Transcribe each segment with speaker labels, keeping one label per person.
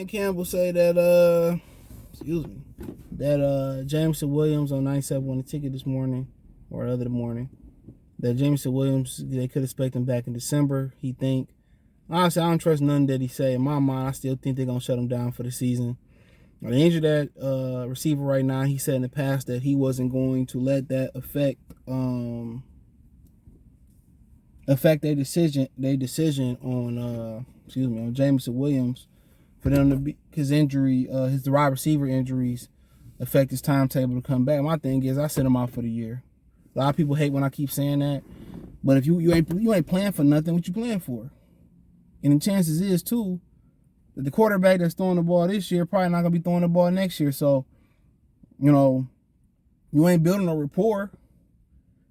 Speaker 1: Dan Campbell say that Jameson Williams on 97 won the ticket this morning or the other morning. That Jameson Williams, they could expect him back in December. He think. Honestly, I don't trust nothing that he say. In my mind, I still think they're gonna shut him down for the season. They injured that receiver right now. He said in the past that he wasn't going to let that affect their decision on on Jameson Williams, for them to be his injury, his wide receiver injuries affect his timetable to come back. My thing is, I sent him out for the year. A lot of people hate when I keep saying that, but if you ain't playing for nothing, what you playing for? And the chances is too that the quarterback that's throwing the ball this year probably not gonna be throwing the ball next year. So, you ain't building no rapport.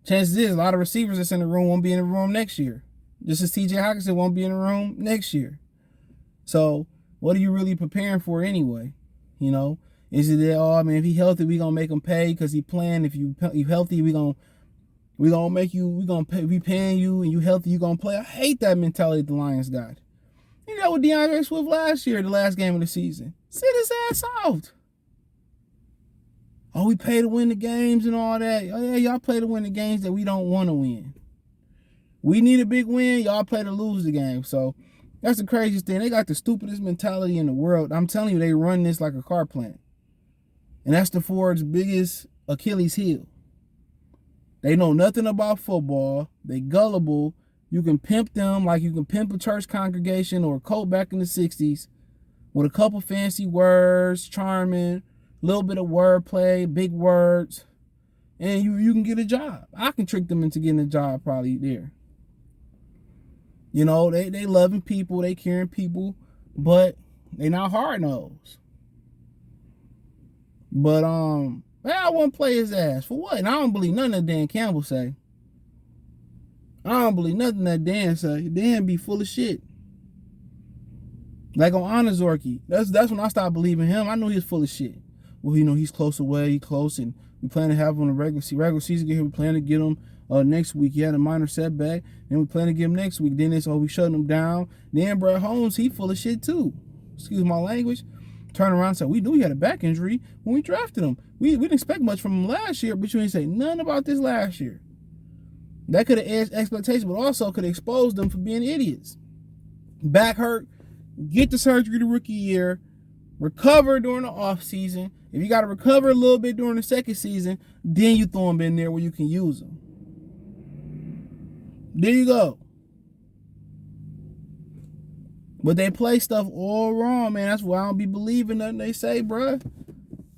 Speaker 1: Chances is a lot of receivers that's in the room won't be in the room next year. Just as T.J. Hockenson won't be in the room next year. So what are you really preparing for anyway? Is it that, if he healthy, we gonna make him pay because he playing? If you healthy, we gonna be paying you, and you healthy, you gonna play? I hate that mentality the Lions got. You got with DeAndre Swift last year, the last game of the season. Sit his ass out. Oh, we pay to win the games and all that. Oh yeah, y'all play to win the games that we don't want to win. We need a big win. Y'all play to lose the game. So that's the craziest thing. They got the stupidest mentality in the world. I'm telling you, they run this like a car plant. And that's the Ford's biggest Achilles heel. They know nothing about football. They gullible. You can pimp them like you can pimp a church congregation or a cult back in the 60s with a couple fancy words, charming, a little bit of wordplay, big words, and you can get a job. I can trick them into getting a job probably there. They loving people, they caring people, but they not hard-nosed. But I wouldn't play his ass. For what? And I don't believe nothing that Dan Campbell say. I don't believe nothing that Dan say. Dan be full of shit. Like on Anazorki. That's when I stopped believing him. I knew he was full of shit. Well, he's close away. He close, and we plan to have him on the regular season get here. We plan to get him next week. He had a minor setback, and we plan to get him next week. Then we shutting him down. Then Brett Holmes, he full of shit too. Excuse my language. Turn around and say, we knew he had a back injury when we drafted him. We didn't expect much from him last year, but you didn't say nothing about this last year. That could have edged expectations, but also could have exposed them for being idiots. Back hurt, get the surgery the rookie year, recover during the off season. If you got to recover a little bit during the second season, then you throw them in there where you can use them. There you go. But they play stuff all wrong, man. That's why I don't be believing nothing they say, bruh.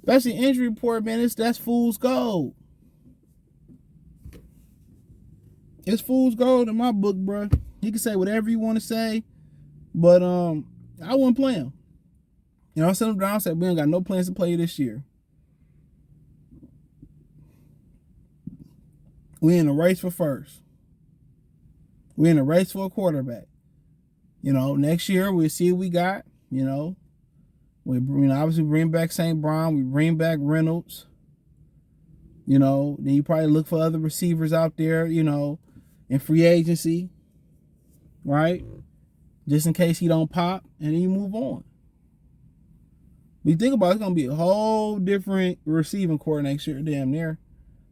Speaker 1: Especially injury report, man. That's fool's gold. It's fool's gold in my book, bruh. You can say whatever you want to say, but I wouldn't play him. I sent him down and said, we ain't got no plans to play this year. We in a race for first. We in a race for a quarterback. Next year we'll see what we got. We obviously bring back St. Brown. We bring back Reynolds. Then you probably look for other receivers out there, in free agency, right? Just in case he don't pop, and then you move on. We think about it, it's going to be a whole different receiving core next year, damn near.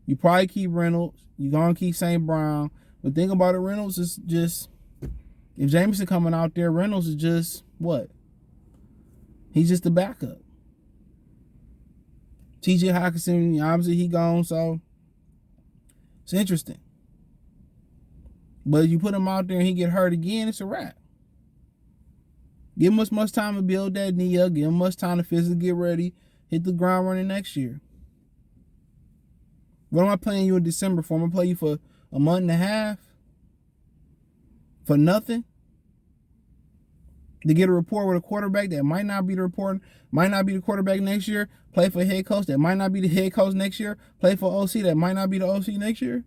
Speaker 1: You probably keep Reynolds. You're going to keep St. Brown. But think about it, Reynolds is just, if Jameson coming out there, Reynolds is just, what? He's just the backup. T.J. Hockenson, obviously he gone, so it's interesting. But if you put him out there and he get hurt again, it's a wrap. Give him as much time to build that knee up. Give him much time to physically get ready. Hit the ground running next year. What am I playing you in December for? I'm going to play you for a month and a half? For nothing? To get a report with a quarterback that might not be the quarterback next year. Play for a head coach that might not be the head coach next year. Play for OC that might not be the OC next year.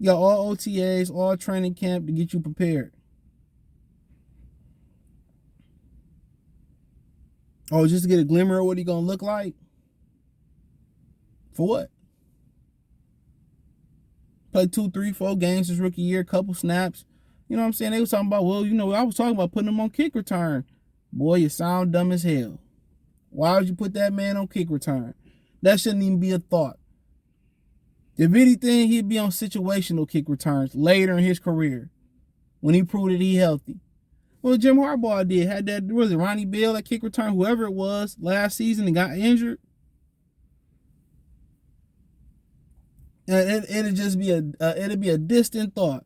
Speaker 1: You got all OTAs, all training camp to get you prepared. Oh, just to get a glimmer of what he's going to look like? For what? Played 2, 3, 4 games his rookie year, couple snaps. You know what I'm saying? They was talking about, I was talking about putting him on kick return Boy, you sound dumb as hell. Why would you put that man on kick return? That shouldn't even be a thought. If anything, he'd be on situational kick returns later in his career when he proved that he healthy. Well, Jim Harbaugh did. Had that, was it Ronnie Bell at kick return, whoever it was, last season and got injured. And it'd just be it'd be a distant thought.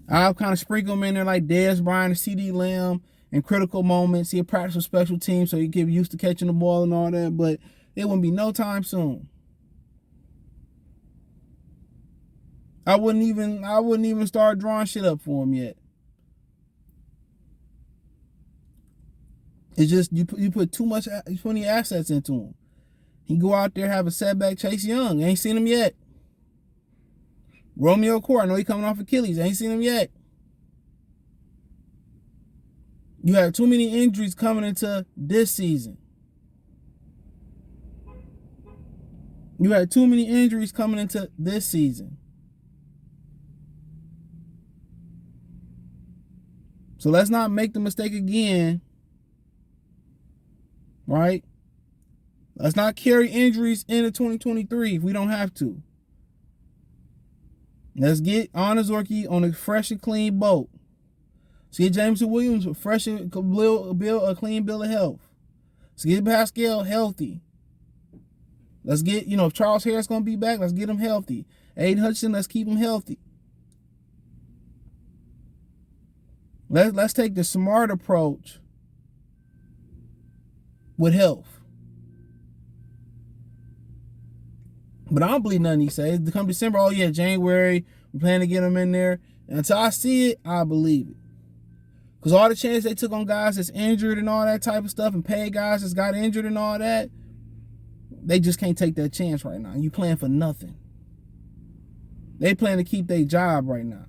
Speaker 1: I'll kind of sprinkle him in there like Dez Bryant and CD Lamb in critical moments. He'll practice with special teams so he get used to catching the ball and all that, but it wouldn't be no time soon. I wouldn't even start drawing shit up for him yet. It's just you put too many assets into him. He go out there, have a setback. Chase Young, ain't seen him yet. Romeo Core, I know he coming off Achilles, ain't seen him yet. You had too many injuries coming into this season. You had too many injuries coming into this season. So let's not make the mistake again, right? Let's not carry injuries into 2023 if we don't have to. Let's get Honor Zorky on a fresh and clean boat. Let's get Jameson Williams with fresh and a clean bill of health. Let's get Pascal healthy. Let's get, if Charles Harris going to be back, let's get him healthy. Aiden Hutchinson, let's keep him healthy. Let's take the smart approach with health. But I don't believe nothing he says. Come December, oh yeah, January, we plan to get him in there. And until I see it, I believe it. Because all the chances they took on guys that's injured and all that type of stuff and paid guys that's got injured and all that, they just can't take that chance right now. You playing for nothing. They plan to keep their job right now.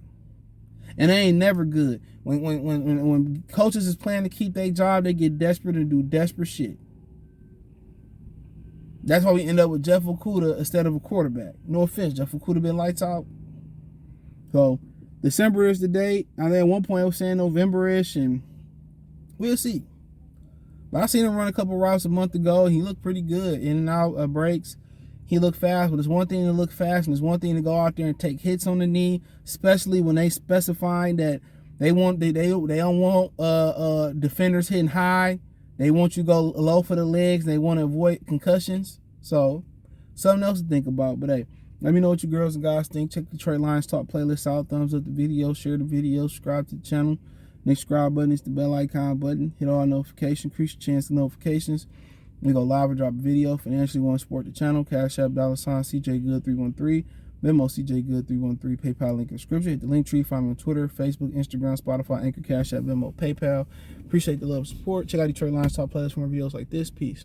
Speaker 1: And they ain't never good. When coaches is planning to keep their job, they get desperate and do desperate shit. That's why we end up with Jeff Okudah instead of a quarterback. No offense, Jeff Okudah been lights out. So December is the date. I think at one point I was saying November-ish, and we'll see. But I seen him run a couple routes a month ago. He looked pretty good in and out of breaks. He looked fast, but it's one thing to look fast, and it's one thing to go out there and take hits on the knee, especially when they specifying that they don't want defenders hitting high. They want you to go low for the legs. They want to avoid concussions. So, something else to think about. But hey, let me know what you girls and guys think. Check the Detroit Lions Talk playlist out. Thumbs up the video. Share the video. Subscribe to the channel. Next subscribe button is the bell icon button. Hit all notifications. Increase your chance of notifications. We go live or drop a video. Financially want to support the channel. Cash App, $ CJ Good 313. Venmo CJ Good 313. PayPal link in the description. Hit the link tree. Find me on Twitter, Facebook, Instagram, Spotify, Anchor, Cash App, Venmo, PayPal. Appreciate the love and support. Check out Detroit Lions Talk playlist for more videos like this. Peace.